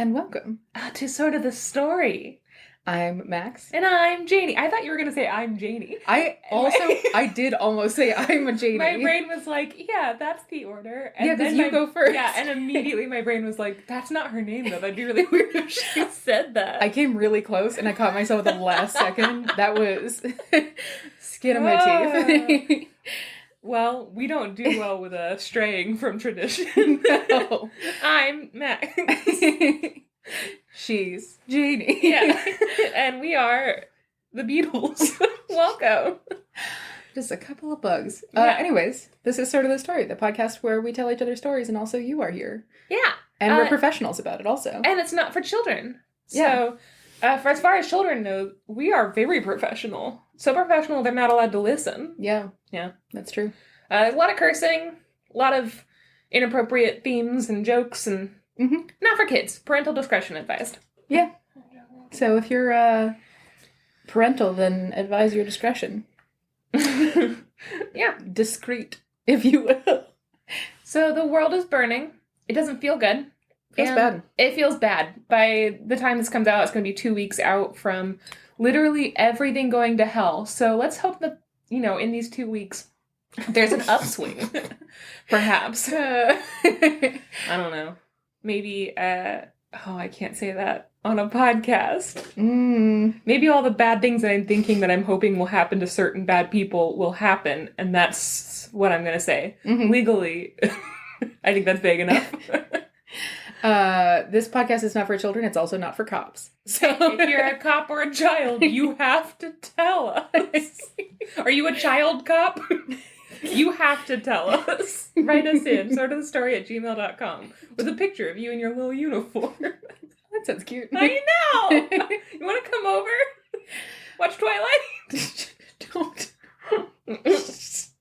and welcome to Sort of the Story. I'm Max. And I'm Janey. I thought you were going to say I'm Janey. I did almost say I'm a Janey. My brain was like, yeah, that's the order. And yeah, because you go first. Yeah, and immediately my brain was like, that's not her name, though. That'd be really weird if she said that. I came really close, and I caught myself at the last second. That was skin of my teeth. Well, we don't do well with straying from tradition. No. I'm Max. She's Janey. Yeah. And we are the Beatles. Welcome. Just a couple of bugs. Yeah. Anyways, this is Sort of the Story, the podcast where we tell each other stories, and also you are here. Yeah. And we're professionals about it also. And it's not for children. Yeah. So, for as far as children know, we are very professional. So professional they're not allowed to listen. Yeah. Yeah. That's true. There's a lot of cursing, a lot of inappropriate themes and jokes, and not for kids. Parental discretion advised. Yeah. So if you're parental, then advise your discretion. Yeah. Discreet, if you will. So the world is burning. It doesn't feel good. Feels bad. It feels bad. By the time this comes out, it's going to be 2 weeks out from literally everything going to hell. So let's hope that, in these 2 weeks, there's an upswing. Perhaps. I don't know. Maybe, I can't say that on a podcast. Maybe all the bad things that I'm thinking that I'm hoping will happen to certain bad people will happen, and that's what I'm going to say. Legally, I think that's vague enough. This podcast is not for children. It's also not for cops. So if you're a cop or a child, you have to tell us. Are you a child cop? You have to tell us. Write us in, sortofthestory@gmail.com, with a picture of you in your little uniform. That sounds cute. I know! You want to come over? Watch Twilight? Don't.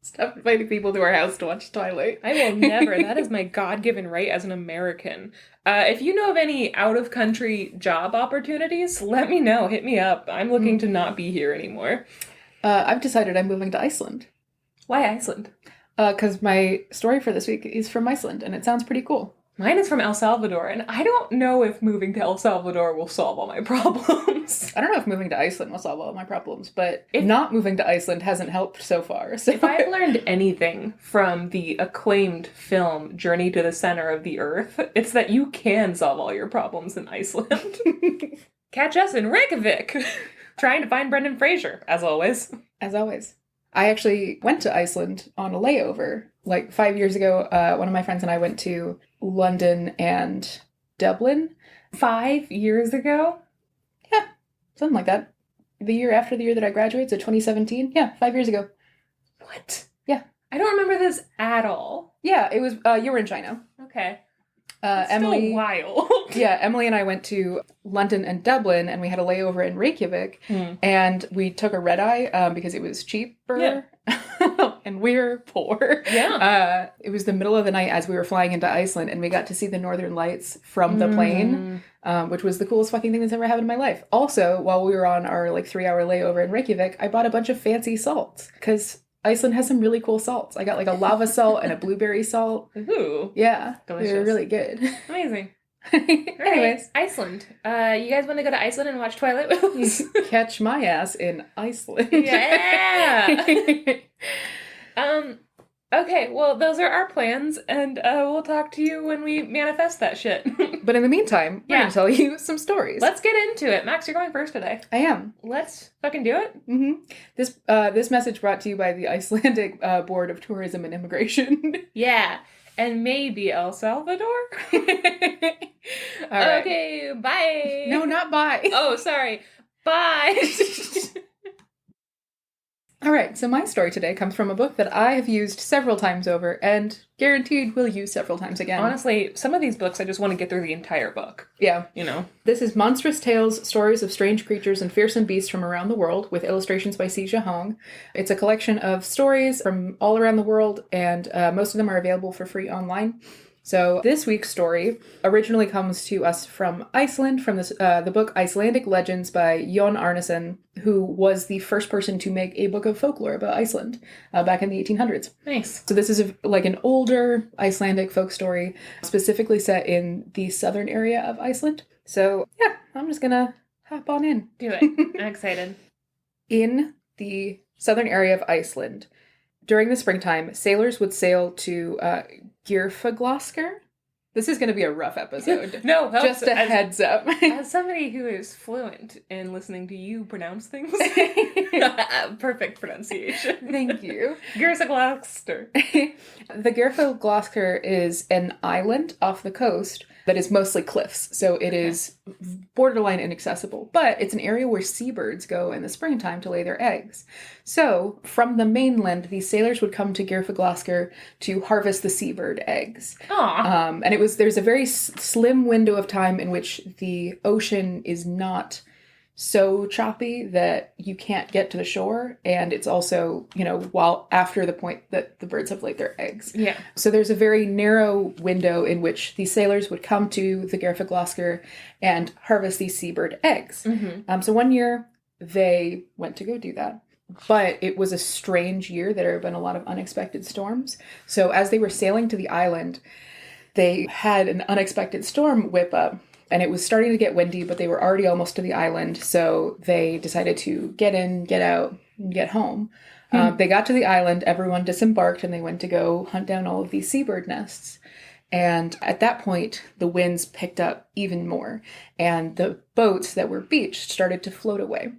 Stop inviting people to our house to watch Twilight. I will never. That is my God-given right as an American. If you know of any out-of-country job opportunities, let me know. Hit me up. I'm looking to not be here anymore. I've decided I'm moving to Iceland. Why Iceland? Because my story for this week is from Iceland, and it sounds pretty cool. Mine is from El Salvador, and I don't know if moving to El Salvador will solve all my problems. I don't know if moving to Iceland will solve all my problems, but not moving to Iceland hasn't helped so far. So. If I've learned anything from the acclaimed film Journey to the Center of the Earth, it's that you can solve all your problems in Iceland. Catch us in Reykjavik, trying to find Brendan Fraser, as always. As always. I actually went to Iceland on a layover. Like 5 years ago, one of my friends and I went to London and Dublin. 5 years ago? Yeah, something like that. The year after the year that I graduated, so 2017. Yeah, 5 years ago. What? Yeah. I don't remember this at all. Yeah, it was, you were in China. Okay. Emily, still wild. Yeah, Emily and I went to London and Dublin, and we had a layover in Reykjavik, and we took a red eye because it was cheaper. Yeah. And we're poor. Yeah. It was the middle of the night as we were flying into Iceland, and we got to see the northern lights from the plane, which was the coolest fucking thing that's ever happened in my life. Also, while we were on our 3-hour layover in Reykjavik, I bought a bunch of fancy salts because Iceland has some really cool salts. I got a lava salt and a blueberry salt. Ooh. Yeah. Delicious. They were really good. Amazing. Anyways. Right. Iceland. You guys want to go to Iceland and watch Twilight with us? Catch my ass in Iceland. Yeah! Okay, well, those are our plans, and we'll talk to you when we manifest that shit. But in the meantime, we're going to tell you some stories. Let's get into it. Max, you're going first today. I am. Let's fucking do it. Mm-hmm. This message brought to you by the Icelandic Board of Tourism and Immigration. Yeah, and maybe El Salvador? All right. Okay, bye. No, not bye. Oh, sorry. Bye. All right, so my story today comes from a book that I have used several times over and guaranteed will use several times again. Honestly, some of these books, I just want to get through the entire book. Yeah. This is Monstrous Tales, Stories of Strange Creatures and Fearsome Beasts from Around the World, with illustrations by Cija Hong. It's a collection of stories from all around the world, and most of them are available for free online. So this week's story originally comes to us from Iceland, from the book Icelandic Legends by Jon Arneson, who was the first person to make a book of folklore about Iceland back in the 1800s. Nice. So this is an older Icelandic folk story, specifically set in the southern area of Iceland. So, yeah, I'm just gonna hop on in. Do it. I'm excited. In the southern area of Iceland, during the springtime, sailors would sail to Geirfuglaskr. This is going to be a rough episode. No, just a heads up. As somebody who is fluent in listening to you pronounce things, perfect pronunciation. Thank you. Geirfuglaskr. The Geirfuglaskr is an island off the coast that is mostly cliffs, so it is borderline inaccessible. But it's an area where seabirds go in the springtime to lay their eggs. So from the mainland, these sailors would come to Geirfuglaskr to harvest the seabird eggs. Aww. And there's a very slim window of time in which the ocean is not so choppy that you can't get to the shore, and it's also, while after the point that the birds have laid their eggs. Yeah. So there's a very narrow window in which these sailors would come to the Geirfuglaskr and harvest these seabird eggs. Mm-hmm. So one year they went to go do that. But it was a strange year. There had been a lot of unexpected storms. So as they were sailing to the island, they had an unexpected storm whip up. And it was starting to get windy, but they were already almost to the island. So they decided to get in, get out, and get home. They got to the island, everyone disembarked, and they went to go hunt down all of these seabird nests. And at that point, the winds picked up even more. And the boats that were beached started to float away.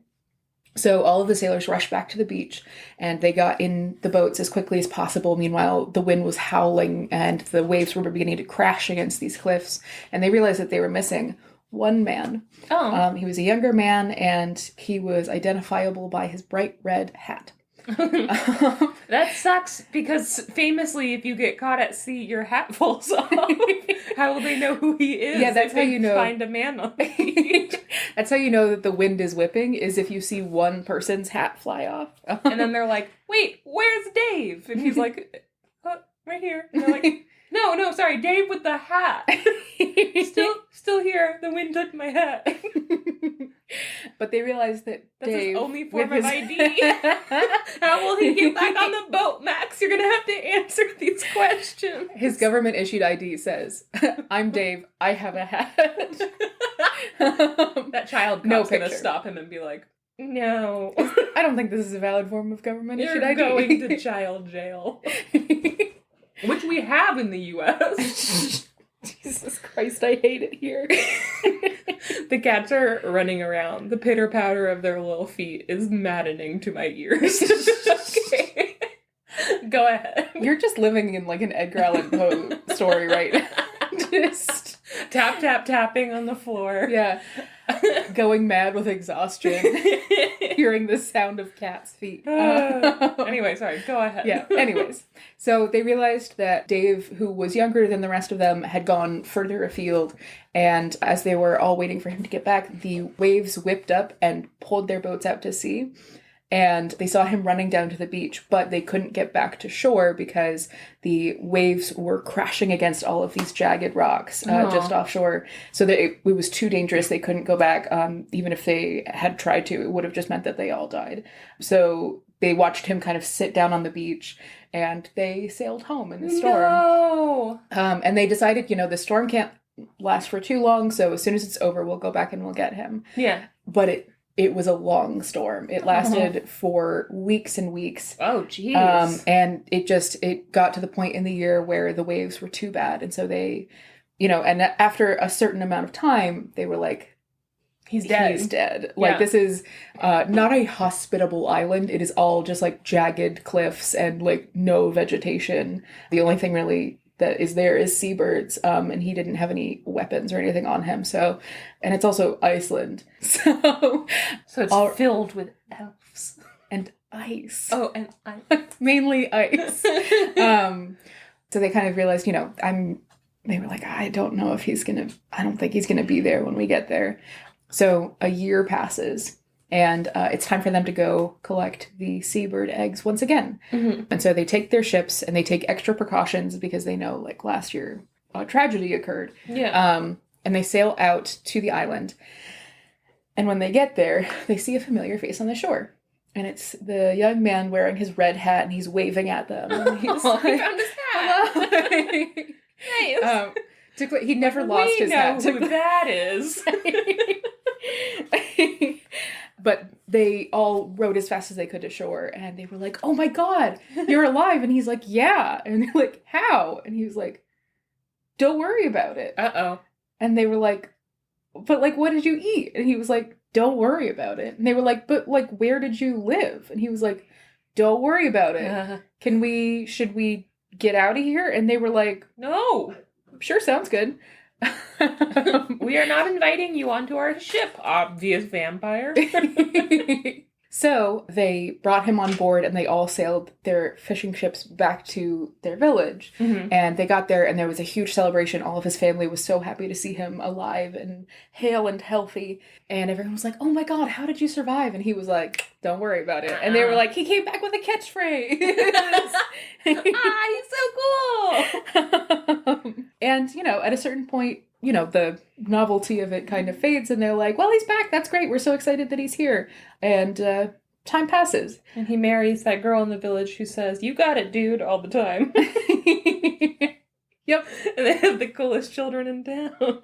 So all of the sailors rushed back to the beach, and they got in the boats as quickly as possible. Meanwhile, the wind was howling, and the waves were beginning to crash against these cliffs. And they realized that they were missing one man. Oh. He was a younger man, and he was identifiable by his bright red hat. That sucks, because famously, if you get caught at sea, your hat falls off. How will they know who he is? Yeah, that's how you know. Find a man on the beach. That's how you know that the wind is whipping, is if you see one person's hat fly off. And then they're like, wait, where's Dave? And he's like, right here. And they're like, no, sorry, Dave with the hat. Still here. The wind took my hat. But they realized that that's Dave, his only form of ID. How will he get back on the boat, Max? You're going to have to answer these questions. His government-issued ID says, I'm Dave, I have a hat. That child cop's going to picture. stop him and be like, no. I don't think this is a valid form of government-issued You're ID. going to child jail. Which we have in the U.S. Jesus Christ, I hate it here. The cats are running around. The pitter-patter of their little feet is maddening to my ears. Okay. Go ahead. You're just living in like an Edgar Allan Poe story right now. Just tap, tap, tapping on the floor. Yeah. Going mad with exhaustion. Hearing the sound of cats' feet. Anyway, sorry, go ahead. Yeah, anyways. So they realized that Dave, who was younger than the rest of them, had gone further afield. And as they were all waiting for him to get back, the waves whipped up and pulled their boats out to sea. And they saw him running down to the beach, but they couldn't get back to shore because the waves were crashing against all of these jagged rocks just offshore. So that it was too dangerous. They couldn't go back. Even if they had tried to, it would have just meant that they all died. So they watched him kind of sit down on the beach, and they sailed home in the storm. No! And they decided, the storm can't last for too long, so as soon as it's over, we'll go back and we'll get him. Yeah. But it was a long storm. It lasted for weeks and weeks. Oh, jeez. And it got to the point in the year where the waves were too bad. And so they, and after a certain amount of time, they were like, He's dead. He's dead. Like, this is not a hospitable island. It is all just like jagged cliffs and like no vegetation. The only thing really that is there is seabirds, and he didn't have any weapons or anything on him. So, and it's also Iceland. So it's filled with elves. And ice. Oh, and ice. Mainly ice. So they kind of realized, they were like, I don't know if I don't think he's gonna be there when we get there. So a year passes, and it's time for them to go collect the seabird eggs once again. Mm-hmm. And so they take their ships, and they take extra precautions because they know, like, last year a tragedy occurred. Yeah. And they sail out to the island. And when they get there, they see a familiar face on the shore. And it's the young man wearing his red hat, and he's waving at them. And he's he found his hat. Nice. He never lost his hat. We know who that is. But they all rowed as fast as they could to shore, and they were like, "Oh my God, you're alive!" And he's like, "Yeah." And they're like, "How?" And he was like, "Don't worry about it." Uh-oh. And they were like, "But like, what did you eat?" And he was like, "Don't worry about it." And they were like, "But like, where did you live?" And he was like, "Don't worry about it. Should we get out of here?" And they were like, "No. Sure, sounds good." We are not inviting you onto our ship, obvious vampire. So they brought him on board, and they all sailed their fishing ships back to their village. Mm-hmm. And they got there, and there was a huge celebration. All of his family was so happy to see him alive and hale and healthy. And everyone was like, "Oh my God, how did you survive?" And he was like, "Don't worry about it." And they were like, "He came back with a catchphrase." He's so cool. And, at a certain point, the novelty of it kind of fades, and they're like, "Well, he's back. That's great. We're so excited that he's here." And time passes. And he marries that girl in the village who says, "You got it, dude," all the time. Yep. And they have the coolest children in town.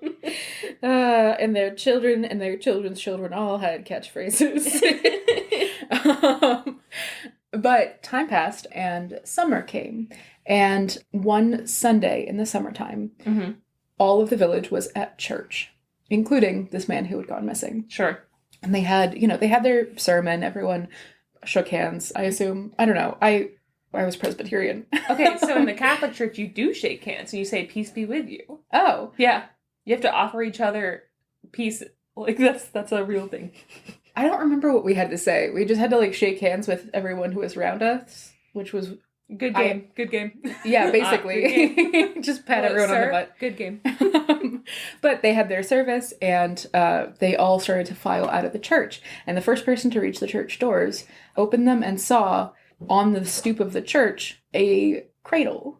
And their children and their children's children all had catchphrases. But time passed, and summer came. And one Sunday in the summertime, mm-hmm. all of the village was at church, including this man who had gone missing. Sure. And they had their sermon. Everyone shook hands, I assume. I don't know. I was Presbyterian. Okay, so in the Catholic Church, you do shake hands, and you say, "Peace be with you." Oh. Yeah. You have to offer each other peace. Like, that's a real thing. I don't remember what we had to say. We just had to, shake hands with everyone who was around us, which was... Good game. Good game. Yeah, basically. Game. Just pat everyone on the butt. Good game. But they had their service, and they all started to file out of the church. And the first person to reach the church doors opened them and saw on the stoop of the church a cradle.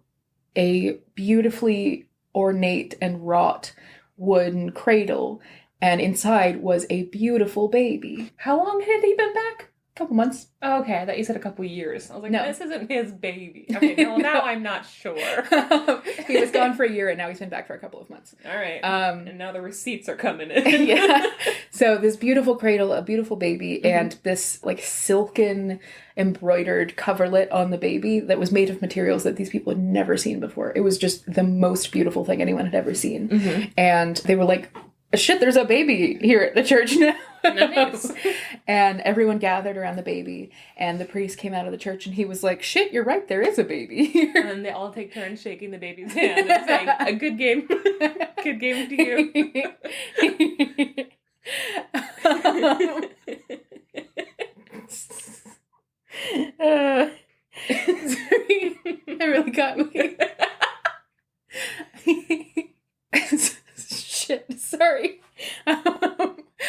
A beautifully ornate and wrought wooden cradle. And inside was a beautiful baby. How long had he been back? Couple months. Oh, okay, I thought you said a couple years. I was like, no. This isn't his baby. Okay, no, now I'm not sure. He was gone for a year, and now he's been back for a couple of months. All right. And now the receipts are coming in. Yeah. So this beautiful cradle, a beautiful baby, mm-hmm. and this silken embroidered coverlet on the baby that was made of materials that these people had never seen before. It was just the most beautiful thing anyone had ever seen. Mm-hmm. And they were like, "Shit, there's a baby here at the church now." Nice. And everyone gathered around the baby, and the priest came out of the church, and he was like, "Shit, you're right, there is a baby here." And they all take turns shaking the baby's hand and saying, "A good game. Good game to you." Sorry, that really got me. Shit, sorry.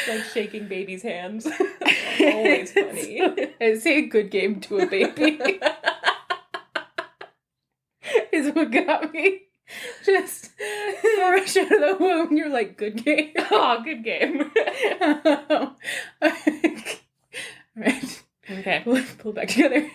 Like shaking babies' hands. Always funny. I say a good game to a baby. Is what got me. Just fresh out of the womb, you're like, "Good game." Oh, good game. Right. Okay. Pull it back together.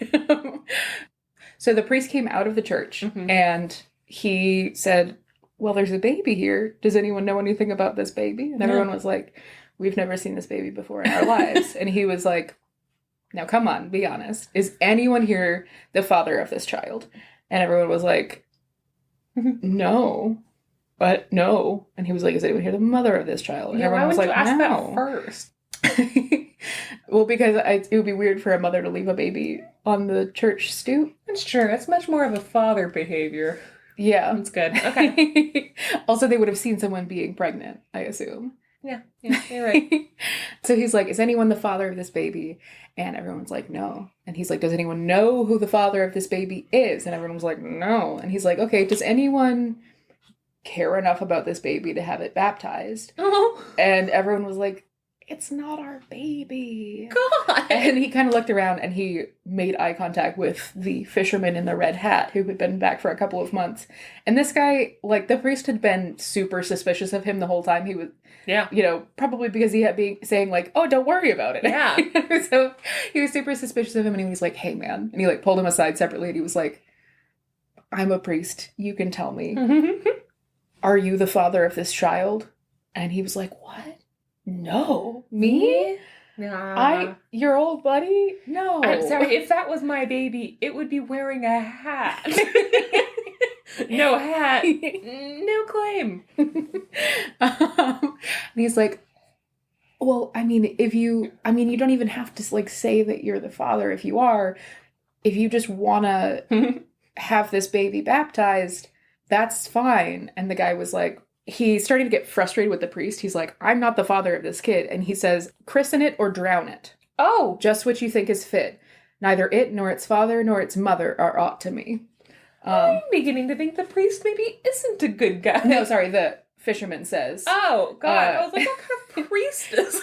So the priest came out of the church, mm-hmm. and he said, "Well, there's a baby here. Does anyone know anything about this baby?" And everyone was like, "We've never seen this baby before in our lives." And he was like, "Now, come on, be honest. Is anyone here the father of this child?" And everyone was like, "No, but no." And he was like, "Is anyone here the mother of this child?" And everyone was like, ask "No." That first? Well, because it would be weird for a mother to leave a baby on the church stoop. That's true. That's much more of a father behavior. Yeah. That's good. Okay. Also, they would have seen someone being pregnant, I assume. Yeah, you're right. So he's like, "Is anyone the father of this baby?" And everyone's like, "No." And he's like, "Does anyone know who the father of this baby is?" And everyone was like, "No." And he's like, "Okay, does anyone care enough about this baby to have it baptized?" Oh. And everyone was like, "It's not our baby." God. And he kind of looked around, and he made eye contact with the fisherman in the red hat who had been back for a couple of months. And this guy, the priest had been super suspicious of him the whole time. He was, probably because he had been saying "Oh, don't worry about it." Yeah. So he was super suspicious of him, and he was like, "Hey, man." And he pulled him aside separately, and he was like, "I'm a priest. You can tell me. "Are you the father of this child?" And he was like, "What? No. Me? Nah. Your old buddy? No." I'm sorry, if that was my baby, it would be wearing a hat. No hat, no claim. And he's like, "Well, I mean, you don't even have to, like, say that you're the father if you are. If you just want to have this baby baptized, that's fine." And the guy was like, he's starting to get frustrated with the priest. He's like, "I'm not the father of this kid." And he says, "Christen it or drown it. Oh. Just what you think is fit. Neither it, nor its father, nor its mother are aught to me." I'm beginning to think the priest maybe isn't a good guy. No, sorry, the fisherman says. Oh, God. I was like, what kind of priest is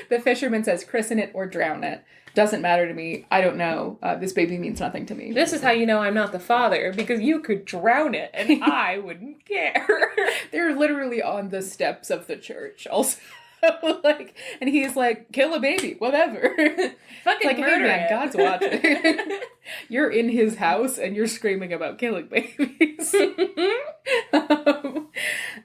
The fisherman says, "Christen it or drown it. Doesn't matter to me. I don't know. This baby means nothing to me." This is how you know I'm not the father, because you could drown it and I wouldn't care. They're literally on the steps of the church also. Like, and he's like, "Kill a baby, whatever." Fucking like, murder "Hey man, it. God's watching." You're in his house and you're screaming about killing babies.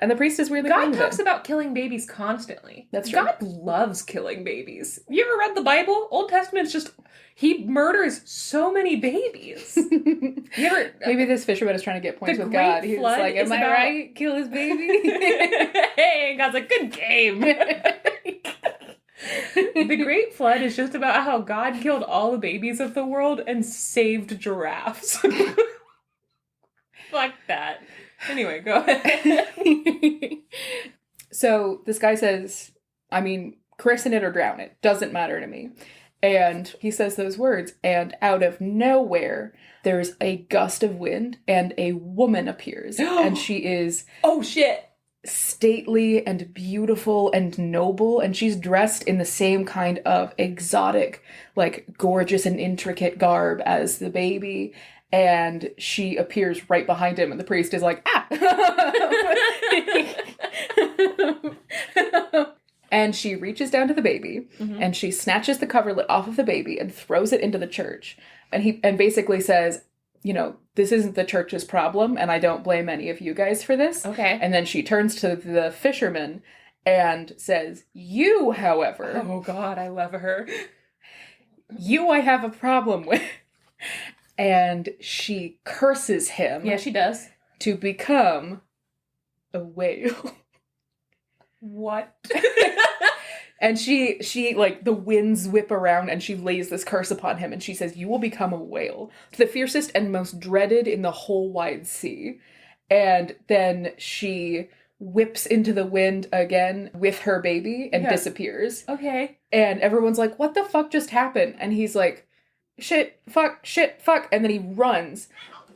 And the priest is weirdly God talks about killing babies constantly. That's true. God loves killing babies. You ever read the Bible? Old Testament's just, he murders so many babies. You ever... Maybe this fisherman is trying to get points The with Great God. He's Flood like, "Am is I about- right? Kill his baby?" Hey, and God's like, good game. The Great Flood is just about how God killed all the babies of the world and saved giraffes. Fuck that. Anyway, go ahead. So this guy says, "I mean, christen it or drown it. Doesn't matter to me." And he says those words, and out of nowhere, there's a gust of wind, and a woman appears. And she is... Oh, shit. stately and beautiful and noble, and she's dressed in the same kind of exotic, like, gorgeous and intricate garb as the baby, and she appears right behind him, and the priest is like, "Ah!" And she reaches down to the baby, and she snatches the coverlet off of the baby and throws it into the church, and basically says, "You know, this isn't the church's problem, and I don't blame any of you guys for this." Okay. And then she turns to the fisherman and says, "You, however..." Oh, God, I love her. "You I have a problem with." And she curses him. Yeah, she does. To become a whale. What? And she like, the winds whip around and she lays this curse upon him and she says, "You will become a whale, the fiercest and most dreaded in the whole wide sea." And then she whips into the wind again with her baby and disappears. Okay. And everyone's like, "What the fuck just happened?" And he's like, shit, fuck. And then he runs.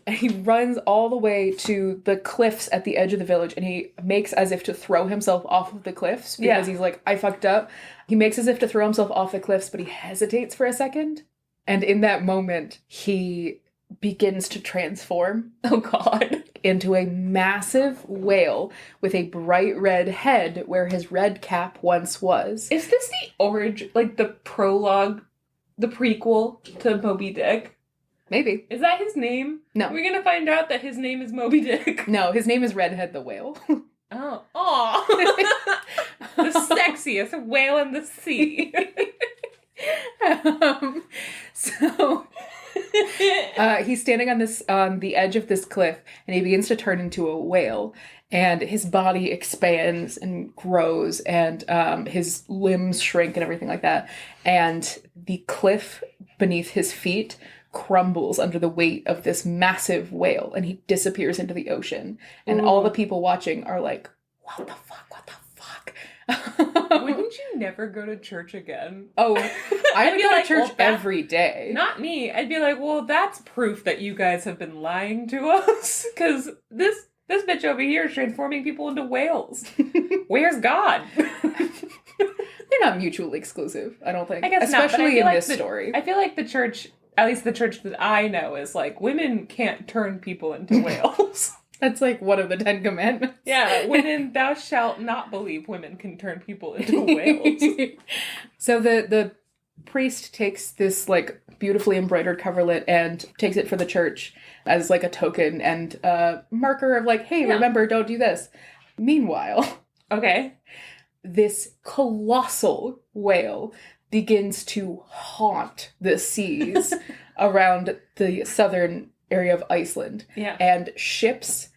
And he runs all the way to the cliffs at the edge of the village, and he makes as if to throw himself off of the cliffs because he's like, "I fucked up." He makes as if to throw himself off the cliffs, but he hesitates for a second. And in that moment, he begins to transform. Oh, God. Into a massive whale with a bright red head where his red cap once was. Is this the origin, like the prologue, the prequel to Moby Dick? Maybe. Is that his name? No. We're gonna find out that his name is Moby Dick. No, his name is Redhead the Whale. Oh. Aw. The sexiest whale in the sea. So he's standing on the edge of this cliff, and he begins to turn into a whale, and his body expands and grows, and his limbs shrink and everything like that, and the cliff beneath his feet crumbles under the weight of this massive whale, and he disappears into the ocean. And all the people watching are like, what the fuck? Wouldn't you never go to church again? Oh, I would go to church well, every day. Not me. I'd be like, well, that's proof that you guys have been lying to us, because this bitch over here is transforming people into whales. Where's God? They're not mutually exclusive, I don't think. I guess especially not, in this story. I feel like the church, at least the church that I know, is like, women can't turn people into whales. That's like one of the 10 Commandments. Yeah, when thou shalt not believe women can turn people into whales. So the priest takes this like beautifully embroidered coverlet and takes it for the church as like a token and a marker of like, hey, remember, don't do this. Meanwhile, Okay. this colossal whale begins to haunt the seas around the southern area of Iceland. Yeah. And ships,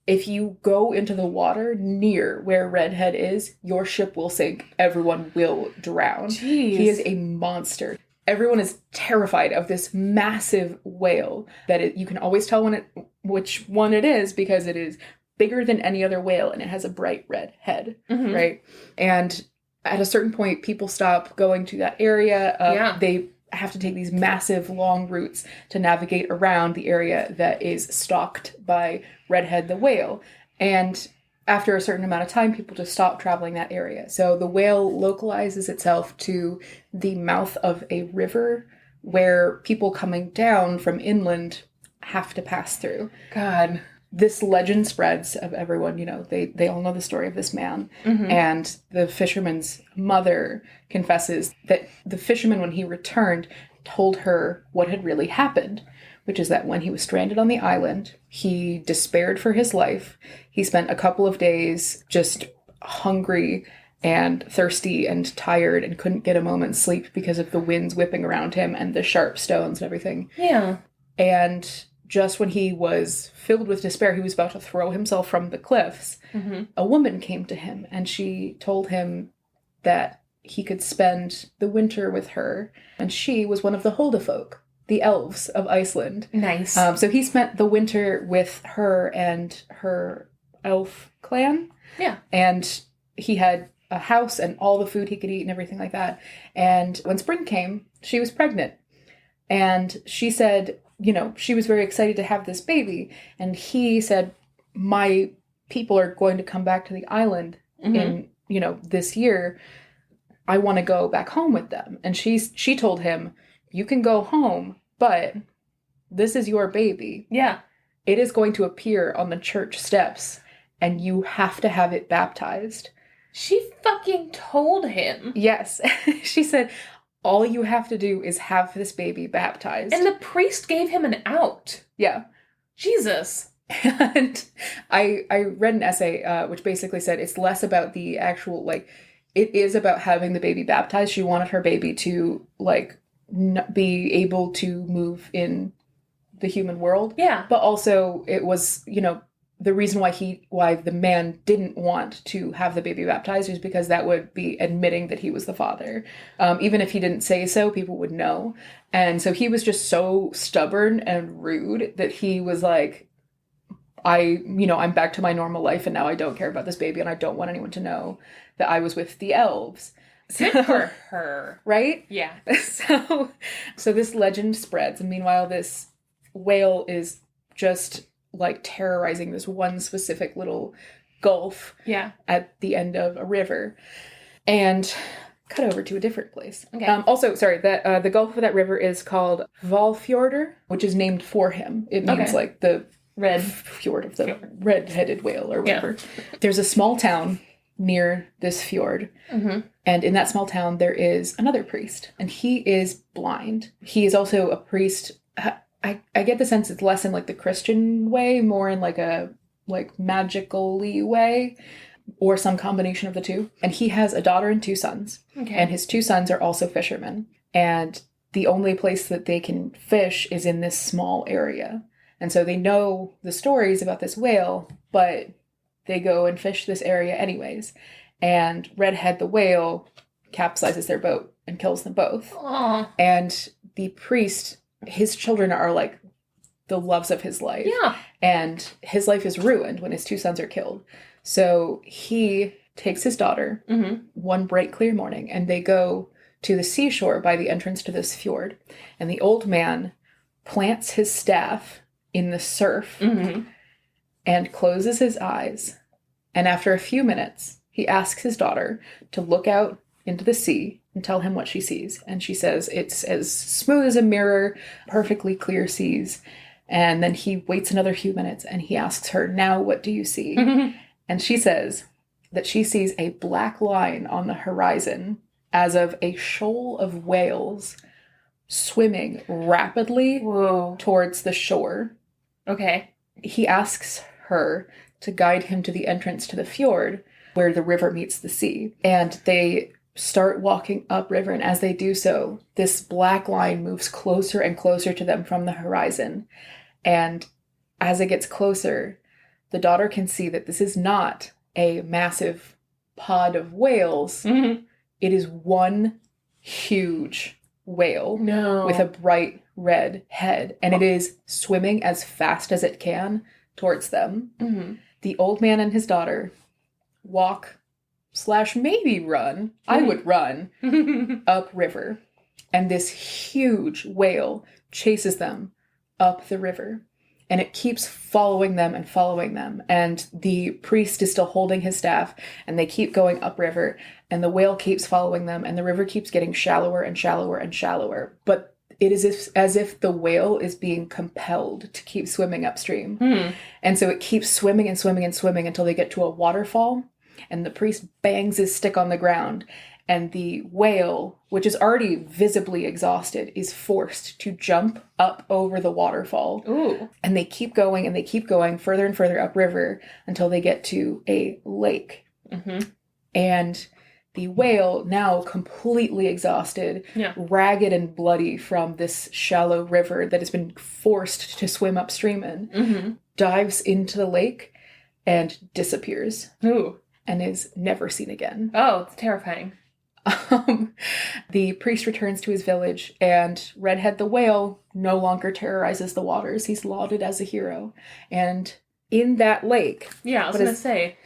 if you go into the water near where Redhead is, your ship will sink. Everyone will drown. Jeez. He is a monster. Everyone is terrified of this massive whale that you can always tell which one it is because it is bigger than any other whale and it has a bright red head, right? And at a certain point, people stop going to that area. They have to take these massive long routes to navigate around the area that is stalked by Redhead the Whale. And after a certain amount of time, people just stop traveling that area. So the whale localizes itself to the mouth of a river where people coming down from inland have to pass through. God. This legend spreads of everyone, they all know the story of this man. And the fisherman's mother confesses that the fisherman, when he returned, told her what had really happened, which is that when he was stranded on the island, he despaired for his life. He spent a couple of days just hungry and thirsty and tired and couldn't get a moment's sleep because of the winds whipping around him and the sharp stones and everything. Yeah. And just when he was filled with despair, he was about to throw himself from the cliffs, a woman came to him and she told him that he could spend the winter with her. And she was one of the Huldufólk, the elves of Iceland. Nice. So he spent the winter with her and her elf clan. Yeah. And he had a house and all the food he could eat and everything like that. And when spring came, she was pregnant. And she said, she was very excited to have this baby. And he said, my people are going to come back to the island in, this year. I want to go back home with them. And she told him, you can go home, but this is your baby. Yeah. It is going to appear on the church steps and you have to have it baptized. She fucking told him. Yes. She said, all you have to do is have this baby baptized. And the priest gave him an out. Yeah. Jesus. And I read an essay which basically said it's less about the actual, it is about having the baby baptized. She wanted her baby to, be able to move in the human world. Yeah. But also it was, the reason why the man didn't want to have the baby baptized is because that would be admitting that he was the father. Even if he didn't say so, people would know. And so he was just so stubborn and rude that he was like, I'm back to my normal life and now I don't care about this baby and I don't want anyone to know that I was with the elves. Good for her. Right? Yeah. So this legend spreads. And meanwhile, this whale is just terrorizing this one specific little gulf at the end of a river. And cut over to a different place. Okay. Also, sorry, that the gulf of that river is called Hvalfjordur, which is named for him. It means the red fjord of the red-headed whale or whatever. Yeah. There's a small town near this fjord. And in that small town, there is another priest. And he is blind. He is also a priest. I get the sense it's less in the Christian way, more in a magical-y way, or some combination of the two. And he has a daughter and two sons. Okay. And his two sons are also fishermen. And the only place that they can fish is in this small area. And so they know the stories about this whale, but they go and fish this area anyways. And Redhead the Whale capsizes their boat and kills them both. Aww. And the priest, his children are the loves of his life. Yeah. And his life is ruined when his two sons are killed. So he takes his daughter one bright, clear morning, and they go to the seashore by the entrance to this fjord. And the old man plants his staff in the surf and closes his eyes. And after a few minutes, he asks his daughter to look out into the sea and tell him what she sees. And she says it's as smooth as a mirror, perfectly clear seas. And then he waits another few minutes and he asks her, now what do you see? And she says that she sees a black line on the horizon as of a shoal of whales swimming rapidly towards the shore. Okay. He asks her to guide him to the entrance to the fjord where the river meets the sea. And they start walking upriver, and as they do so, this black line moves closer and closer to them from the horizon. And as it gets closer, the daughter can see that this is not a massive pod of whales. Mm-hmm. It is one huge whale No. with a bright red head, and it is swimming as fast as it can towards them. Mm-hmm. The old man and his daughter walk / maybe run, I would run, upriver. And this huge whale chases them up the river. And it keeps following them and following them. And the priest is still holding his staff, and they keep going upriver. And the whale keeps following them, and the river keeps getting shallower and shallower and shallower. But it is as if the whale is being compelled to keep swimming upstream. Mm. And so it keeps swimming and swimming and swimming until they get to a waterfall. And the priest bangs his stick on the ground. And the whale, which is already visibly exhausted, is forced to jump up over the waterfall. Ooh. And they keep going and they keep going further and further upriver until they get to a lake. Mm-hmm. And the whale, now completely exhausted, ragged and bloody from this shallow river that has been forced to swim upstream in, dives into the lake and disappears. Ooh. And is never seen again. Oh, it's terrifying. The priest returns to his village, and Redhead the Whale no longer terrorizes the waters. He's lauded as a hero. And in that lake... Yeah, I was going to say.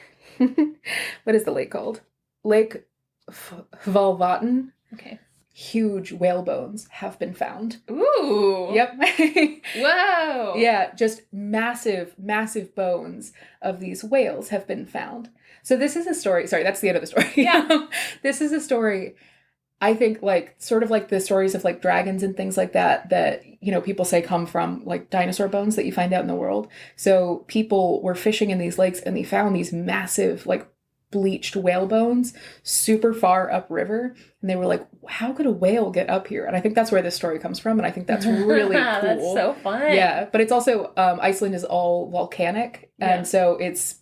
What is the lake called? Lake Valvaten. Okay. Huge whale bones have been found. Ooh. Yep. Whoa. Yeah, just massive, massive bones of these whales have been found. So this is a story. Sorry, that's the end of the story. Yeah. This is a story, I think, like, sort of like the stories of, like, dragons and things like that, you know, people say come from, like, dinosaur bones that you find out in the world. So people were fishing in these lakes, and they found these massive, like, bleached whale bones super far upriver. And they were like, how could a whale get up here? And I think that's where this story comes from. And I think that's really cool. That's so fun. Yeah. But it's also, Iceland is all volcanic. And so it's,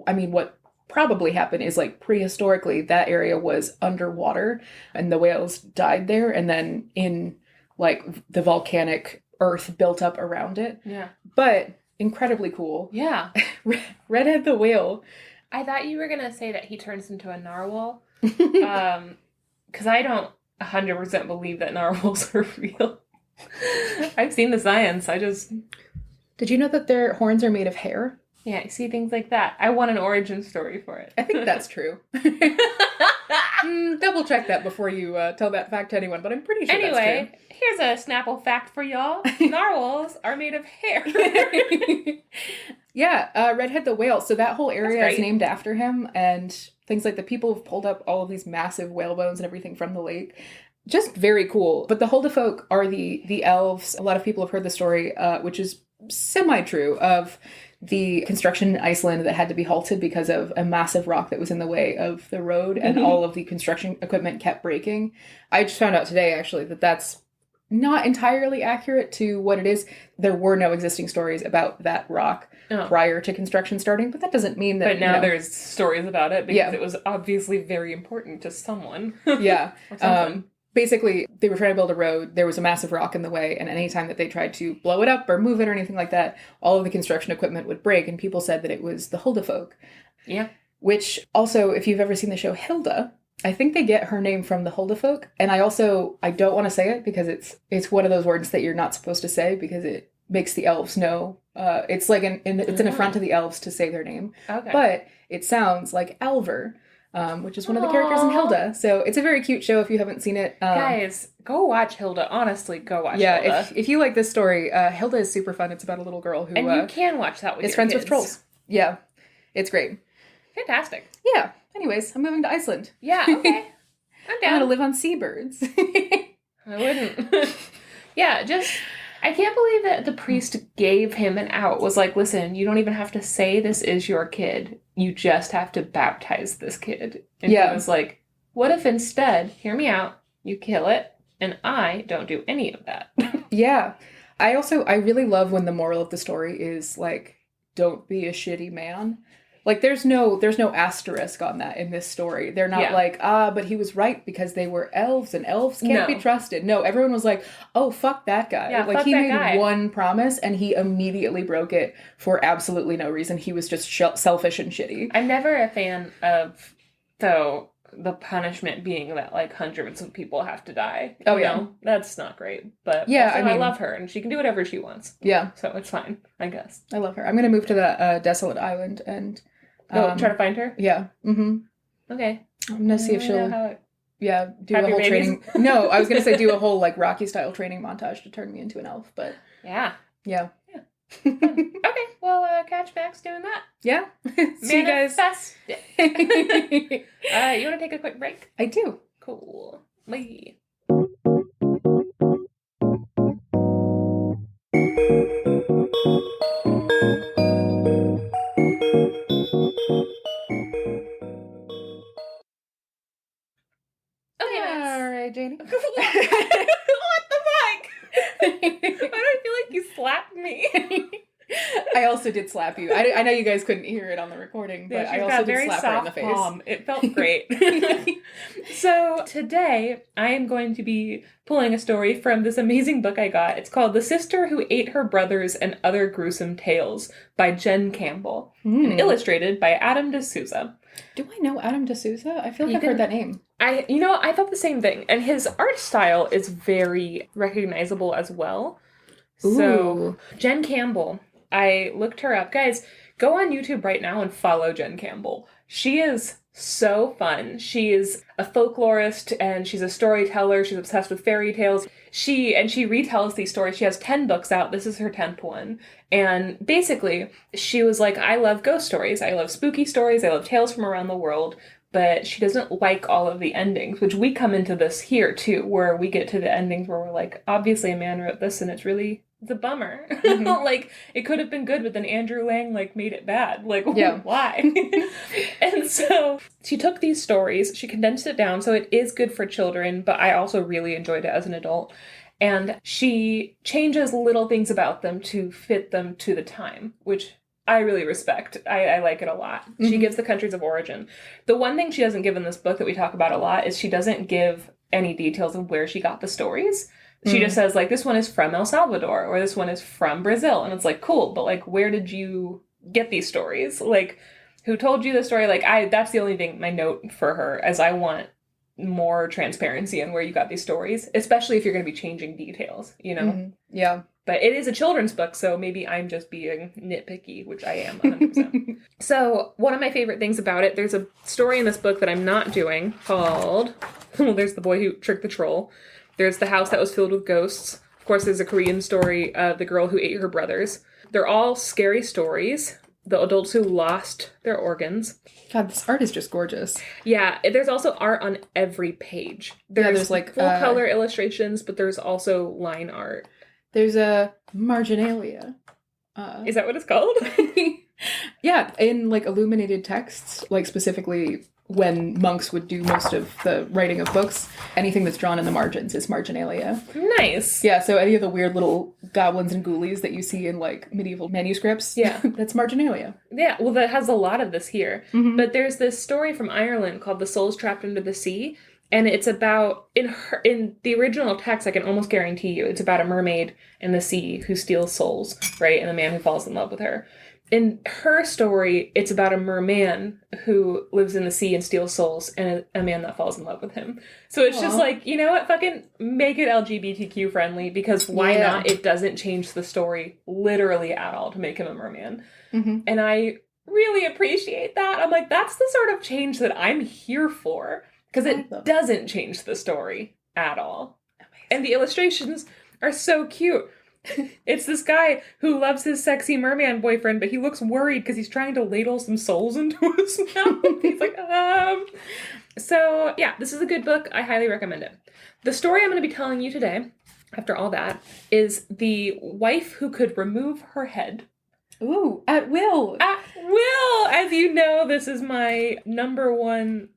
I mean, what probably happened is, like, prehistorically that area was underwater and the whales died there, and then in, like, the volcanic earth built up around it. Yeah. But incredibly cool. Yeah. Redhead the Whale. I thought you were gonna say that he turns into a narwhal, because I don't 100% believe that narwhals are real. I've seen the science. Did you know that their horns are made of hair? Yeah, I see things like that. I want an origin story for it. I think that's true. Double check that before you tell that fact to anyone, but I'm pretty sure that's true. Anyway, here's a Snapple fact for y'all. Narwhals are made of hair. Yeah, Redhead the Whale. So that whole area is named after him, and things like the people have pulled up all of these massive whale bones and everything from the lake. Just very cool. But the Huldufólk are the elves. A lot of people have heard the story, which is semi-true, of the construction in Iceland that had to be halted because of a massive rock that was in the way of the road, and all of the construction equipment kept breaking. I just found out today, actually, that that's not entirely accurate to what it is. There were no existing stories about that rock prior to construction starting, but that doesn't mean that... But now there's stories about it because it was obviously very important to someone. Yeah. Basically, they were trying to build a road. There was a massive rock in the way, and anytime that they tried to blow it up or move it or anything like that, all of the construction equipment would break, and people said that it was the Huldufólk. Yeah. Which also, if you've ever seen the show Hilda, I think they get her name from the Huldufólk. And I don't want to say it because it's one of those words that you're not supposed to say because it makes the elves know. It's like it's an affront to the elves to say their name. Okay. But it sounds like Alver. Which is one of the characters in Hilda. So it's a very cute show if you haven't seen it. Guys, go watch Hilda. Honestly, go watch Hilda. Yeah, if you like this story, Hilda is super fun. It's about a little girl who... And you can watch that with your is friends kids. with trolls. Yeah, it's great. Fantastic. Yeah. Anyways, I'm moving to Iceland. Yeah, okay. I'm down. I'm going to live on seabirds. I wouldn't. Yeah, I can't believe that the priest gave him an out. Was like, listen, you don't even have to say this is your kid. You just have to baptize this kid. And he was like, What if instead, hear me out, you kill it, and I don't do any of that? Yeah. I really love when the moral of the story is like, don't be a shitty man. Like there's no asterisk on that in this story. They're not like, but he was right because they were elves and elves can't be trusted. No, everyone was like, oh, fuck that guy. Yeah, like he made one promise and he immediately broke it for absolutely no reason. He was just selfish and shitty. I'm never a fan of, though, the punishment being that like hundreds of people have to die. Oh, you yeah. know? That's not great. But yeah, also, I love her and she can do whatever she wants. Yeah. So it's fine, I guess. I love her. I'm going to move to the desolate island and try to find her? Yeah. Mm-hmm. Okay. I'm going to see if she'll do a whole training. No, I was going to say do a whole like Rocky style training montage to turn me into an elf, but yeah. Okay, well, catch Max doing that. Yeah. See you guys. You want to take a quick break? I do. Cool. Bye. Okay, Max. All right, Janey. What the fuck? Why do I feel like you slapped me? I also did slap you. I know you guys couldn't hear it on the recording, but I also did slap her in the face. Palm. It felt great. So today I am going to be pulling a story from this amazing book I got. It's called The Sister Who Ate Her Brothers and Other Gruesome Tales by Jen Campbell and illustrated by Adam D'Souza. Do I know Adam D'Souza? I feel like I've heard that name. I thought the same thing. And his art style is very recognizable as well. Ooh. So Jen Campbell, I looked her up. Guys, go on YouTube right now and follow Jen Campbell. She is so fun. She is a folklorist and she's a storyteller. She's obsessed with fairy tales. She retells these stories. She has 10 books out. This is her 10th one. And basically, she was like, I love ghost stories. I love spooky stories. I love tales from around the world. But she doesn't like all of the endings, which we come into this here too, where we get to the endings where we're like, obviously a man wrote this and it's a bummer. Mm-hmm. Like, it could have been good, but then Andrew Lang, made it bad. Why? And so she took these stories, she condensed it down, so it is good for children, but I also really enjoyed it as an adult. And she changes little things about them to fit them to the time, which I really respect. I like it a lot. Mm-hmm. She gives the countries of origin. The one thing she doesn't give in this book that we talk about a lot is she doesn't give any details of where she got the stories. She just says, this one is from El Salvador, or this one is from Brazil. And it's cool, but, where did you get these stories? Who told you the story? That's the only thing, my note for her, as I want more transparency on where you got these stories, especially if you're going to be changing details, you know? Mm-hmm. Yeah. But it is a children's book, so maybe I'm just being nitpicky, which I am 100%. So one of my favorite things about it, there's a story in this book that I'm not doing called, there's the boy who tricked the troll. There's the house that was filled with ghosts. Of course, there's a Korean story of the girl who ate her brothers. They're all scary stories. The adults who lost their organs. God, this art is just gorgeous. Yeah, there's also art on every page. There's full color illustrations, but there's also line art. There's a marginalia. Is that what it's called? Yeah, in illuminated texts, specifically when monks would do most of the writing of books, anything that's drawn in the margins is marginalia. Nice. Yeah, so any of the weird little goblins and ghoulies that you see in medieval manuscripts, that's marginalia. Yeah, well, that has a lot of this here. Mm-hmm. But there's this story from Ireland called The Souls Trapped Under the Sea, and it's about, in the original text, I can almost guarantee you, it's about a mermaid in the sea who steals souls, right? And the man who falls in love with her. In her story, it's about a merman who lives in the sea and steals souls, and a man that falls in love with him. So it's just you know what? Fucking make it LGBTQ friendly, because why not? It doesn't change the story literally at all to make him a merman. Mm-hmm. And I really appreciate that. I'm that's the sort of change that I'm here for, because it doesn't change the story at all. Amazing. And the illustrations are so cute. It's this guy who loves his sexy merman boyfriend, but he looks worried because he's trying to ladle some souls into his mouth. He's So, yeah, this is a good book. I highly recommend it. The story I'm going to be telling you today, after all that, is the wife who could remove her head. Ooh, at will. At will! As you know, this is my number one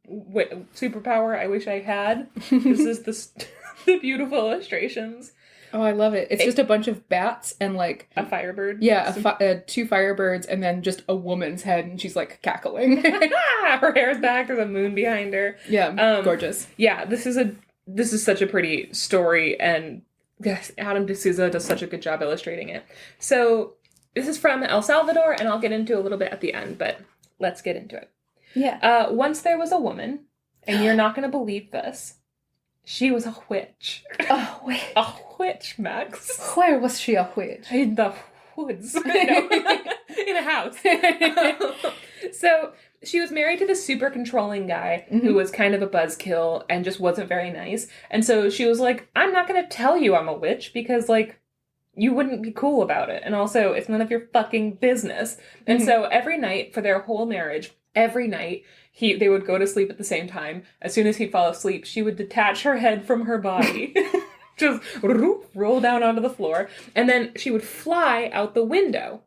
superpower I wish I had. This is the beautiful illustrations. Oh, I love it. It's just a bunch of bats and like... A firebird. Yeah, two firebirds and then just a woman's head and she's like cackling. Her hair's back, there's a moon behind her. Yeah, gorgeous. Yeah, this is such a pretty story, and yes, Adam D'Souza does such a good job illustrating it. So this is from El Salvador, and I'll get into a little bit at the end, but let's get into it. Yeah. Once there was a woman, and you're not going to believe this, she was a witch. A witch. A witch, Max. Where was she a witch? In the woods. No. In a house. So she was married to this super controlling guy who was kind of a buzzkill and just wasn't very nice. And so she was like, I'm not going to tell you I'm a witch because, like, you wouldn't be cool about it. And also, it's none of your fucking business. And so every night for their whole marriage, every night, they would go to sleep at the same time. As soon as he'd fall asleep, she would detach her head from her body. Just roll down onto the floor. And then she would fly out the window.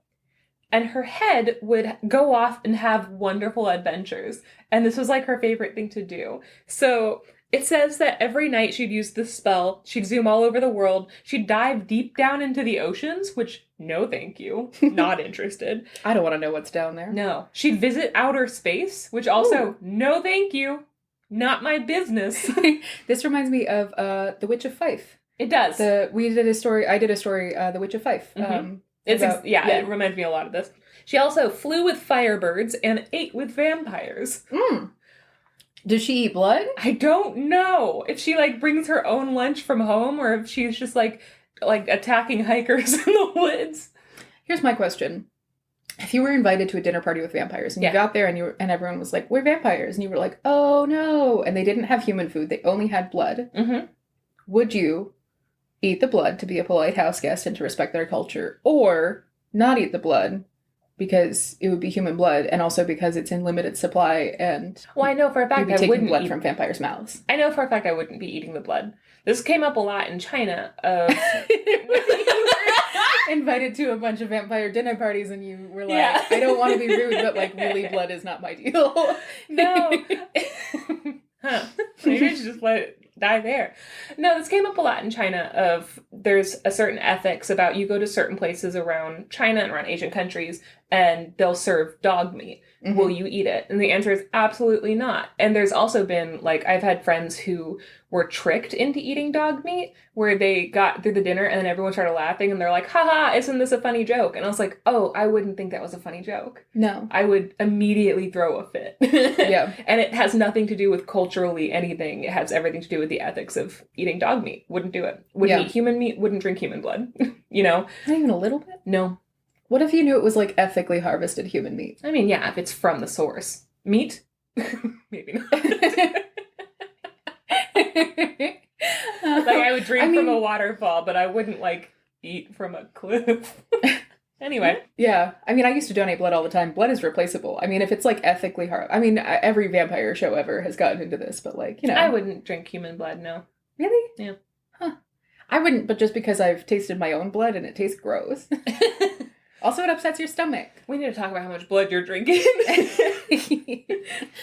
And her head would go off and have wonderful adventures. And this was like her favorite thing to do. So it says that every night she'd use this spell. She'd zoom all over the world. She'd dive deep down into the oceans, which, no thank you. Not interested. I don't want to know what's down there. No. She'd visit outer space, which also, no thank you. Not my business. This reminds me of The Witch of Fife. It does. I did a story, The Witch of Fife. It reminds me a lot of this. She also flew with firebirds and ate with vampires. Does she eat blood? I don't know if she like brings her own lunch from home or if she's just like attacking hikers in the woods. Here's my question. If you were invited to a dinner party with vampires and you got there and everyone was like, we're vampires, and you were like, oh no, and they didn't have human food, they only had blood, would you eat the blood to be a polite house guest and to respect their culture, or not eat the blood because it would be human blood and also because it's in limited supply and I know for a fact you'd be taking blood from vampires' mouths? I know for a fact I wouldn't be eating the blood. This came up a lot in China. Invited to a bunch of vampire dinner parties and you were like, I don't want to be rude, but like really blood is not my deal. No. Maybe I should just let it die there. No, this came up a lot in China of there's a certain ethics about you go to certain places around China and around Asian countries and they'll serve dog meat. Will you eat it? And the answer is absolutely not. And there's also been, like, I've had friends who were tricked into eating dog meat where they got through the dinner and then everyone started laughing and they're like, haha, isn't this a funny joke? And I was like, oh, I wouldn't think that was a funny joke. No. I would immediately throw a fit. Yeah. And it has nothing to do with culturally anything. It has everything to do with the ethics of eating dog meat. Wouldn't do it. Wouldn't eat human meat, wouldn't drink human blood. You know? Not even a little bit? No. What if you knew it was like ethically harvested human meat? I mean, yeah, if it's from the source. Meat? Maybe not. Like, I would drink from a waterfall, but I wouldn't, like, eat from a cliff. Anyway. Yeah. I mean, I used to donate blood all the time. Blood is replaceable. I mean, if it's, like, ethically I mean, every vampire show ever has gotten into this, but, like, you know. I wouldn't drink human blood, no. Really? Yeah. Huh. I wouldn't, but just because I've tasted my own blood and it tastes gross. Also, it upsets your stomach. We need to talk about how much blood you're drinking.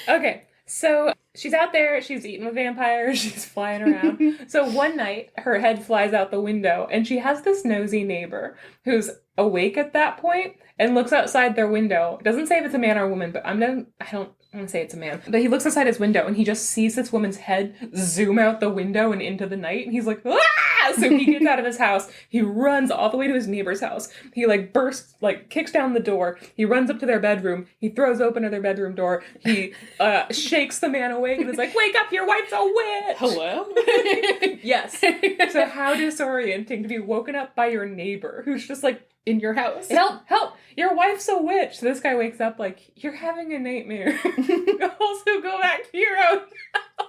Okay, so she's out there, she's eating with vampires, she's flying around. So one night, her head flies out the window, and she has this nosy neighbor who's awake at that point and looks outside their window. It doesn't say if it's a man or a woman, but I don't want to say it's a man. But he looks outside his window, and he just sees this woman's head zoom out the window and into the night, and he's like, ah! So he gets out of his house, he runs all the way to his neighbor's house, he kicks down the door, he runs up to their bedroom, he throws open their bedroom door, he shakes the man awake and is like, wake up, your wife's a witch! Hello? Yes. So how disorienting to be woken up by your neighbor who's just like, in your house. Help, your wife's a witch. So this guy wakes up like, you're having a nightmare. Also go back to your own house.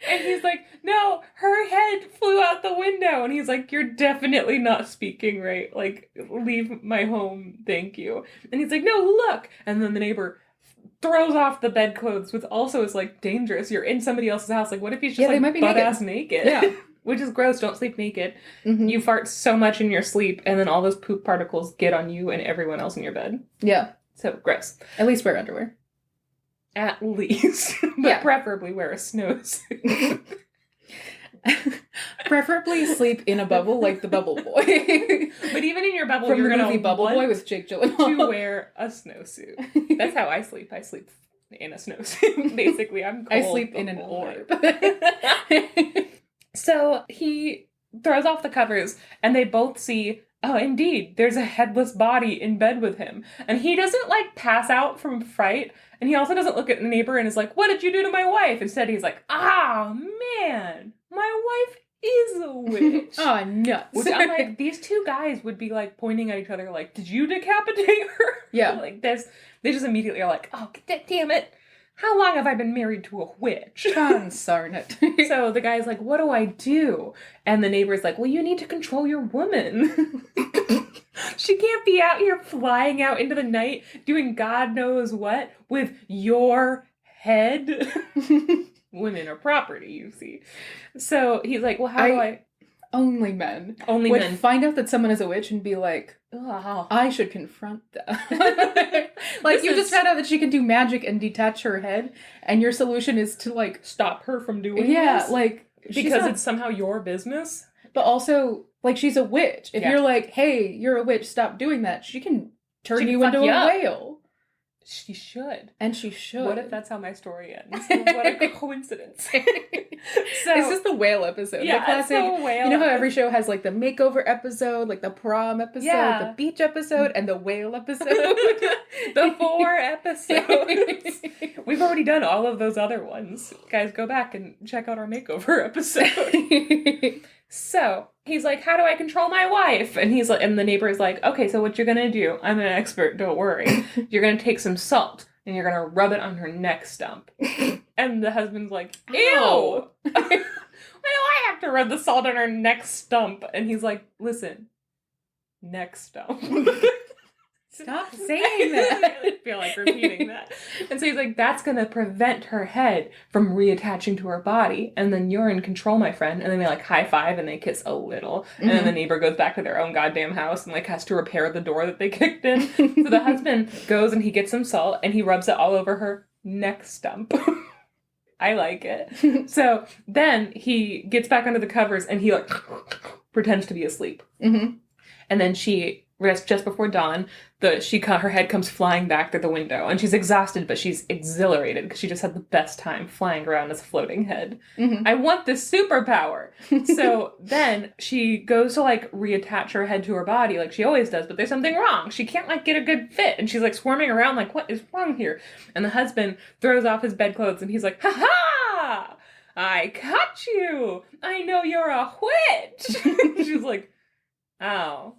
And he's like, no, her head flew out the window. And he's like, you're definitely not speaking right. Like, leave my home, thank you. And he's like, no, look. And then the neighbor throws off the bedclothes, which also is, like, dangerous. You're in somebody else's house. Like, what if he's just, like, butt-ass naked? Yeah. which is gross. Don't sleep naked. Mm-hmm. You fart so much in your sleep, and then all those poop particles get on you and everyone else in your bed. Yeah. So gross. At least wear underwear. At least. But Yeah. preferably wear a snowsuit. Preferably sleep in a bubble like the Bubble Boy. But even in your bubble, From you're the going movie to Bubble Boy with Jake Gyllenhaal. to wear a snowsuit. That's how I sleep. I sleep in a snowsuit. Basically, I'm cold. I sleep in an whole orb. night. So he throws off the covers, and they both see, oh, indeed, there's a headless body in bed with him. And he doesn't, like, pass out from fright, and he also doesn't look at the neighbor and is like, what did you do to my wife? Instead, he's like, ah, man, my wife is a witch. Oh, nuts. Which I'm like, these two guys would be, like, pointing at each other like, did you decapitate her? Yeah. Like, this, they just immediately are like, oh, damn it. How long have I been married to a witch? Consarn it. So the guy's like, what do I do? And the neighbor's like, well, you need to control your woman. She can't be out here flying out into the night doing God knows what with your head. Women are property, you see. So he's like, well, how do I... Only men Only would men. find out that someone is a witch and be like, Oh. I should confront that. Like, you just found out that she can do magic and detach her head, and your solution is to, like... Stop her from doing Yeah, this? like... Because it's somehow your business? But also, like, she's a witch. If Yeah. you're like, hey, you're a witch, stop doing that, she can turn She can you fuck into you a up. whale. She should. And she should. What if that's how my story ends? What a coincidence. So, This is the whale episode. yeah, The classic. it's the whale You know how every episode. show has like the makeover episode, like the prom episode, Yeah. the beach episode, and the whale episode. The 4 episodes. We've already done all of those other ones. Guys, go back and check out our makeover episode. So he's like, how do I control my wife? And he's like, and the neighbor is like, okay, so what you're gonna do, I'm an expert, don't worry. You're gonna take some salt and you're gonna rub it on her neck stump. And the husband's like, ew! Ow. Why do I have to rub the salt on her neck stump? And he's like, listen, neck stump. Stop saying that. I feel like repeating that. And so he's like, that's going to prevent her head from reattaching to her body. And then you're in control, my friend. And then they like high five and they kiss a little. And then the neighbor goes back to their own goddamn house and like has to repair the door that they kicked in. So the husband goes and he gets some salt and he rubs it all over her neck stump. I like it. So then he gets back under the covers and he like pretends to be asleep. Mm-hmm. And then just before dawn, her head comes flying back through the window, and she's exhausted, but she's exhilarated because she just had the best time flying around as a floating head. Mm-hmm. I want this superpower. So then she goes to like reattach her head to her body like she always does, but there's something wrong. She can't like get a good fit, and she's like swarming around like, what is wrong here? And the husband throws off his bedclothes, and he's like, ha ha! I caught you! I know you're a witch! She's like, oh.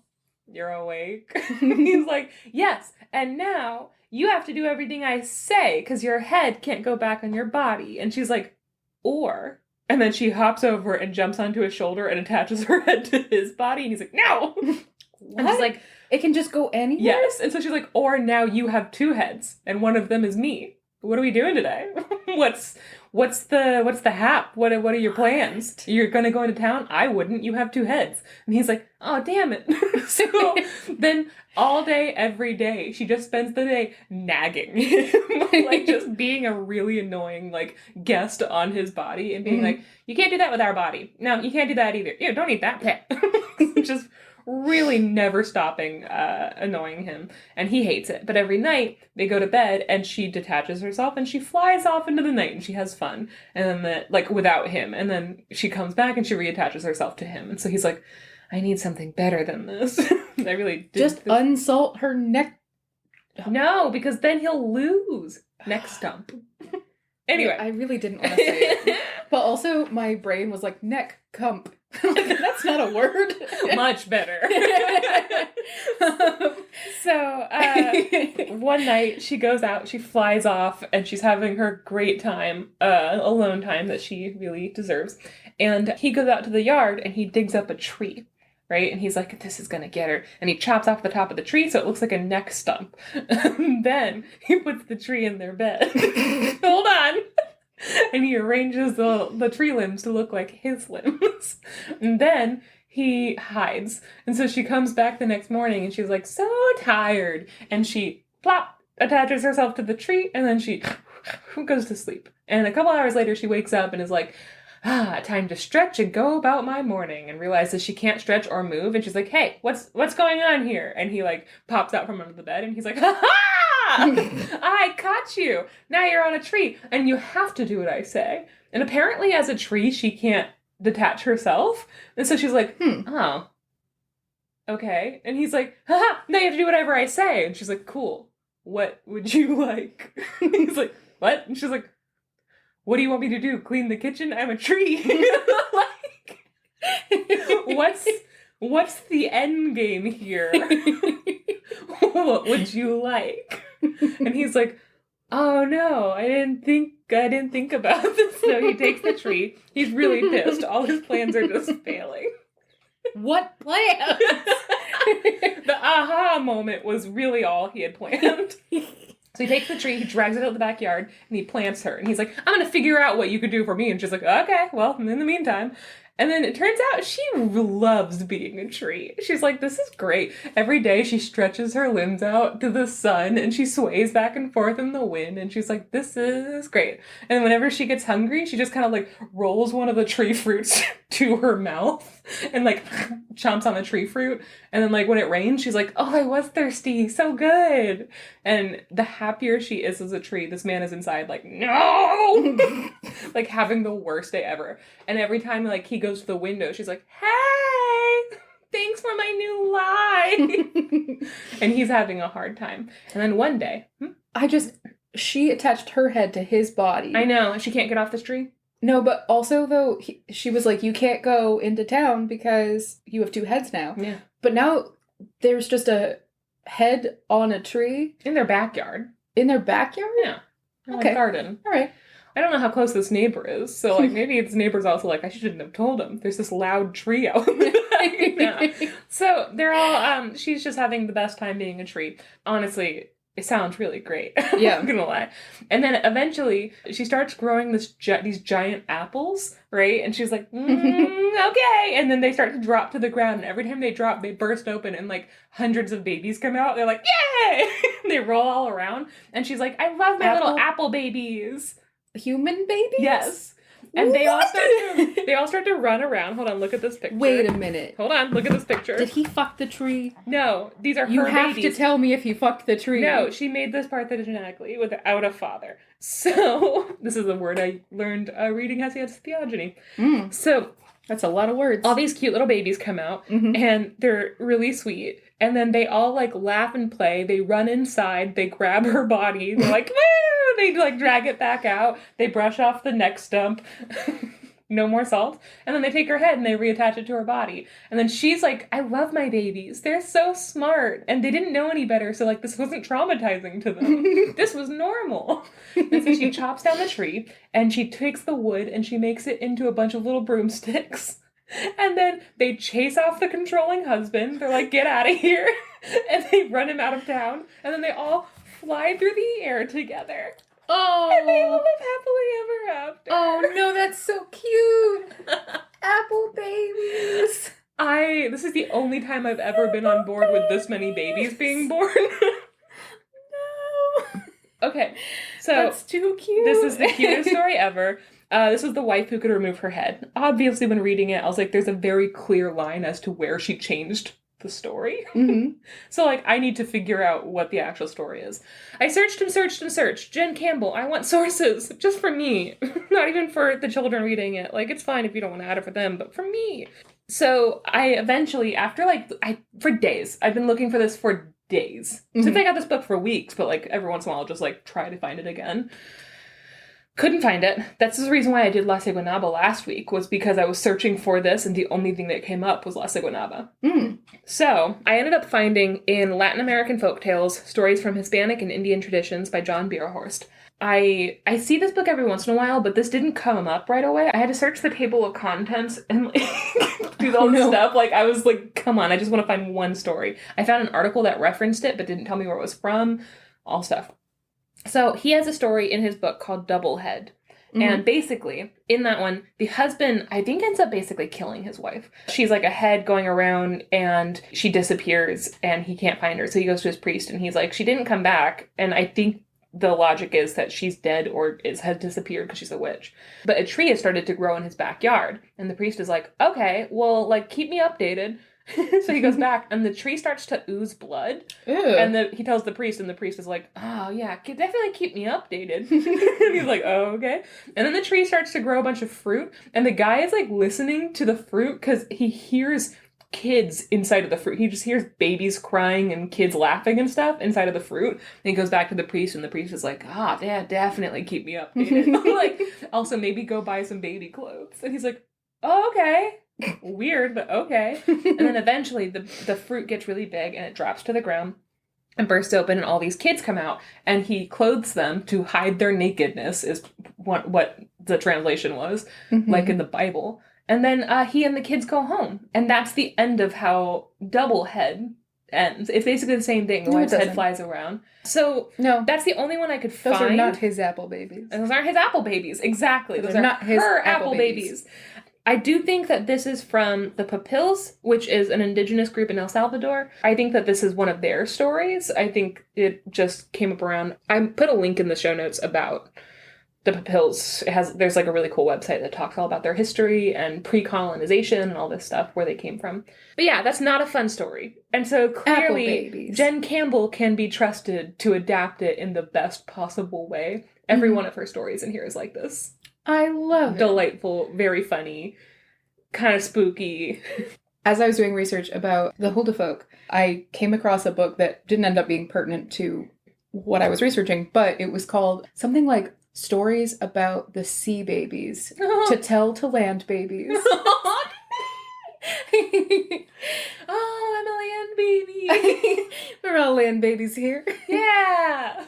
You're awake? He's like, yes, and now you have to do everything I say because your head can't go back on your body. And she's like, or. And then she hops over and jumps onto his shoulder and attaches her head to his body. And he's like, no. And she's like, it can just go anywhere? yes. And so she's like, or now you have 2 heads and one of them is me. What are we doing today? What's the hap? What are your plans? You're gonna go into town? I wouldn't. You have 2 heads. And he's like, oh, damn it. So then all day, every day, she just spends the day nagging him. Like just being a really annoying like guest on his body and being like, you can't do that with our body. No, you can't do that either. Ew, don't eat that. Just really never stopping annoying him, and he hates it. But every night they go to bed and she detaches herself and she flies off into the night and she has fun, and then like without him, and then she comes back and she reattaches herself to him. And so he's like, I need something better than this. I really did Just unsalt her neck. no, because then he'll lose neck stump. Anyway, I really didn't want to say it. But also my brain was like, neck cump. Like, that's not a word. much better. So, one night she goes out, she flies off, and she's having her great time, alone time that she really deserves. And he goes out to the yard and he digs up a tree, right? And he's like, this is gonna get her. And he chops off the top of the tree so it looks like a neck stump. Then he puts the tree in their bed. Hold on. And he arranges the tree limbs to look like his limbs. And then he hides. And so she comes back the next morning and she's like, so tired. And she, plop, attaches herself to the tree and then she goes to sleep. And a couple hours later, she wakes up and is like, time to stretch and go about my morning, and realizes she can't stretch or move. And she's like, hey, what's going on here? And he like pops out from under the bed and he's like, ha ha! I caught you. Now you're on a tree and you have to do what I say. And apparently as a tree, she can't detach herself. And so she's like, oh, okay. And he's like, haha, now you have to do whatever I say. And she's like, cool. What would you like? He's like, what? And she's like, what do you want me to do? Clean the kitchen? I'm a tree. Like, what's the end game here? What would you like? And he's like, oh no, I didn't think about this. So he takes the tree. He's really pissed. All his plans are just failing. What plans? The aha moment was really all he had planned. So he takes the tree, he drags it out the backyard, and he plants her. And he's like, I'm going to figure out what you could do for me. And she's like, okay, well, in the meantime. And then it turns out she loves being a tree. She's like, this is great. Every day she stretches her limbs out to the sun and she sways back and forth in the wind. And she's like, this is great. And whenever she gets hungry, she just kind of like rolls one of the tree fruits to her mouth and like chomps on the tree fruit. And then like when it rains, she's like, oh, I was thirsty. So good. And the happier she is as a tree, this man is inside like, no, like having the worst day ever. And every time like he goes to the window, she's like, hey, thanks for my new lie. And he's having a hard time. And then one day, she attached her head to his body. I know, she can't get off this tree. No, but also though, she was like, you can't go into town because you have two heads now. Yeah. But now there's just a head on a tree. In their backyard. In their backyard? Yeah. Okay. Garden. All right. I don't know how close this neighbor is, so like maybe its neighbor's also like, I shouldn't have told him. There's this loud tree out there. So they're all, she's just having the best time being a tree. Honestly, it sounds really great. Yeah. I'm gonna lie. And then eventually she starts growing these giant apples, right? And she's like, okay. And then they start to drop to the ground. And every time they drop, they burst open and like hundreds of babies come out. They're like, yay! They roll all around. And she's like, I love my little apple babies. Human babies? Yes. And they all start to run around. Hold on, look at this picture. Wait a minute. Hold on, look at this picture. Did he fuck the tree? No, these are her babies. You have to tell me if he fucked the tree. No, she made this parthenogenetically without a father. So, this is a word I learned reading Hesiod's Theogony. So, that's a lot of words. All these cute little babies come out, and they're really sweet. And then they all, like, laugh and play. They run inside. They grab her body. They're like, woo! They, like, drag it back out. They brush off the neck stump. No more salt. And then they take her head and they reattach it to her body. And then she's like, I love my babies. They're so smart. And they didn't know any better, so, like, this wasn't traumatizing to them. This was normal. And so she chops down the tree, and she takes the wood, and she makes it into a bunch of little broomsticks. And then they chase off the controlling husband. They're like, get out of here. And they run him out of town. And then they all fly through the air together. Oh. And they all live happily ever after. Oh, no, that's so cute. Apple babies. This is the only time I've ever been on board with this many babies being born. No. Okay, so that's too cute. This is the cutest story ever. This was the wife who could remove her head. Obviously, when reading it, I was like, there's a very clear line as to where she changed the story. So, like, I need to figure out what the actual story is. I searched and searched and searched. Jen Campbell, I want sources. Just for me. Not even for the children reading it. Like, it's fine if you don't want to add it for them, but for me. So, I eventually, for days, I've been looking for this for days. Since I got this book for weeks, but, like, every once in a while I'll just, like, try to find it again. Couldn't find it. That's the reason why I did La Seguinaba last week, was because I was searching for this, and the only thing that came up was La Seguinaba. So, I ended up finding in Latin American Folktales, Stories from Hispanic and Indian Traditions by John Bierhorst. I see this book every once in a while, but this didn't come up right away. I had to search the table of contents and, like, do all this stuff. Like, I was like, come on, I just want to find one story. I found an article that referenced it, but didn't tell me where it was from. All stuff. So he has a story in his book called Doublehead. And basically, in that one, the husband, I think, ends up basically killing his wife. She's like a head going around and she disappears and he can't find her. So he goes to his priest and he's like, she didn't come back. And I think the logic is that she's dead or has disappeared because she's a witch. But a tree has started to grow in his backyard. And the priest is like, okay, well, like, keep me updated. So he goes back and the tree starts to ooze blood. Ew. And he tells the priest and the priest is like, oh yeah, definitely keep me updated. And he's like, oh, okay. And then the tree starts to grow a bunch of fruit. And the guy is like listening to the fruit because he hears kids inside of the fruit. He just hears babies crying and kids laughing and stuff inside of the fruit. And he goes back to the priest and the priest is like, yeah, definitely keep me updated. Like, also maybe go buy some baby clothes. And he's like, oh, okay. Weird, but okay. And then eventually the fruit gets really big and it drops to the ground and bursts open and all these kids come out and he clothes them to hide their nakedness is what the translation was, like in the Bible. And then he and the kids go home. And that's the end of how Doublehead ends. It's basically the same thing. The wife's head flies around. So no, that's the only one I could find. Those are not his apple babies. And those aren't his apple babies. Exactly. Those are not his her apple babies. I do think that this is from the Papils, which is an indigenous group in El Salvador. I think that this is one of their stories. I think it just came up around. I put a link in the show notes about the Papils. There's like a really cool website that talks all about their history and pre-colonization and all this stuff, where they came from. But yeah, that's not a fun story. And so clearly, Jen Campbell can be trusted to adapt it in the best possible way. Every one of her stories in here is like this. I love it. Delightful, very funny, kind of spooky. As I was doing research about the Huldufólk, I came across a book that didn't end up being pertinent to what I was researching, but it was called something like Stories About the Sea Babies to Tell to Land Babies. Oh, I'm a land baby. We're all land babies here. Yeah.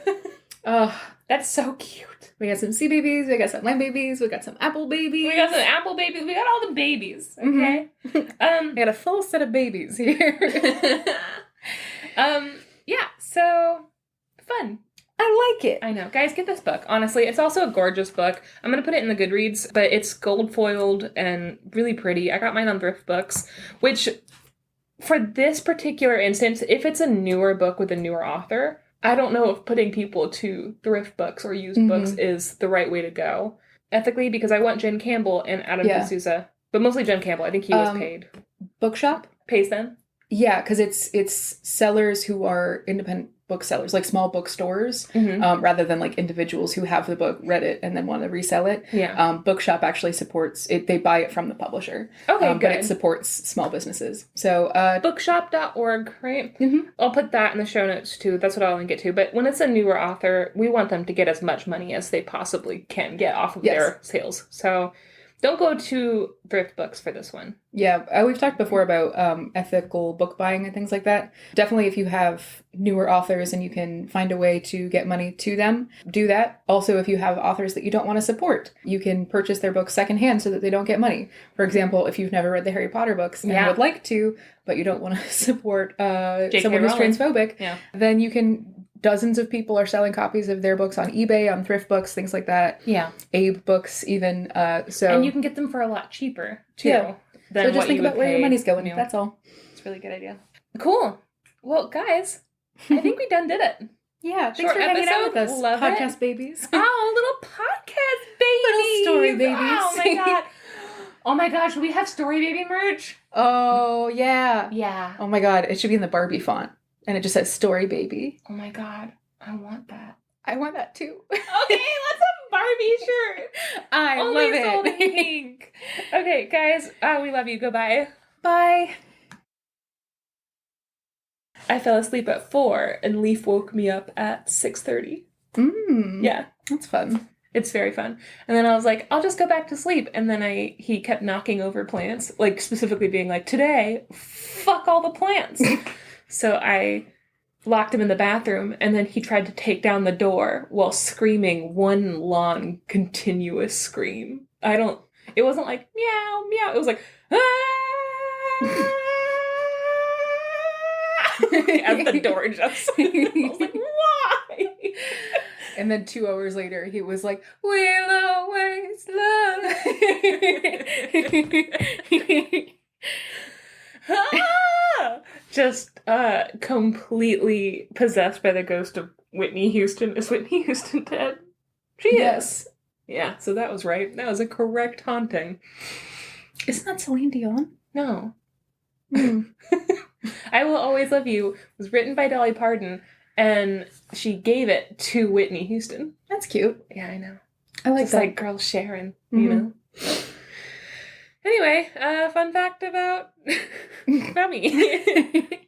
Oh, that's so cute. We got some sea babies, we got some land babies, we got some apple babies. We got some apple babies, we got all the babies, okay? We got a full set of babies here. Yeah, so fun. I like it. I know. Guys, get this book. Honestly, it's also a gorgeous book. I'm going to put it in the Goodreads, but it's gold foiled and really pretty. I got mine on Thrift Books, which for this particular instance, if it's a newer book with a newer author, I don't know if putting people to thrift books or used books is the right way to go ethically, because I want Jen Campbell and Adam D'Souza, but mostly Jen Campbell. I think he was paid. Bookshop? Pays them? Yeah, because it's sellers who are independent booksellers, like small bookstores, rather than like individuals who have the book, read it, and then want to resell it. Yeah. Bookshop actually supports it. They buy it from the publisher. Okay, good. But it supports small businesses. So bookshop.org, right? I'll put that in the show notes too. That's what I'll link it to. But when it's a newer author, we want them to get as much money as they possibly can get off of their sales. So don't go to thrift books for this one. Yeah, we've talked before about ethical book buying and things like that. Definitely, if you have newer authors and you can find a way to get money to them, do that. Also, if you have authors that you don't want to support, you can purchase their books secondhand so that they don't get money. For example, if you've never read the Harry Potter books and would like to, but you don't want to support someone who's transphobic, then you can... Dozens of people are selling copies of their books on eBay, on thrift books, things like that. Yeah. Abe books, even. And you can get them for a lot cheaper, too. Yeah. So just think about where your money's going. That's all. It's a really good idea. Cool. Well, guys, I think we done did it. Yeah. Thanks for hanging out with us, Love podcast it. babies. Oh, little podcast babies. Little story babies. Oh, my God. Oh, my gosh. We have Story Baby merch? Oh, yeah. Yeah. Oh, my God. It should be in the Barbie font. And it just says Story Baby. Oh my God. I want that. I want that too. Okay, let's have Barbie shirt. I Only love it. sold in pink. Okay, guys. We love you. Goodbye. Bye. I fell asleep at 4 and Leaf woke me up at 6:30. Yeah. That's fun. It's very fun. And then I was like, I'll just go back to sleep. And then he kept knocking over plants, like specifically being like, today, fuck all the plants. So I locked him in the bathroom, and then he tried to take down the door while screaming one long, continuous scream. It wasn't like, meow, meow. It was like, ah! As the door just... I was like, why? And then 2 hours later, he was like, wheel away, Iceland. Just completely possessed by the ghost of Whitney Houston. Is Whitney Houston dead? She Yes. is. Yeah, so that was right. That was a correct haunting. Isn't that Celine Dion? No. Mm. I Will Always Love You was written by Dolly Parton, and she gave it to Whitney Houston. That's cute. Yeah, I know. I like Just that. like Girl Sharon, you know? Anyway, fun fact about me.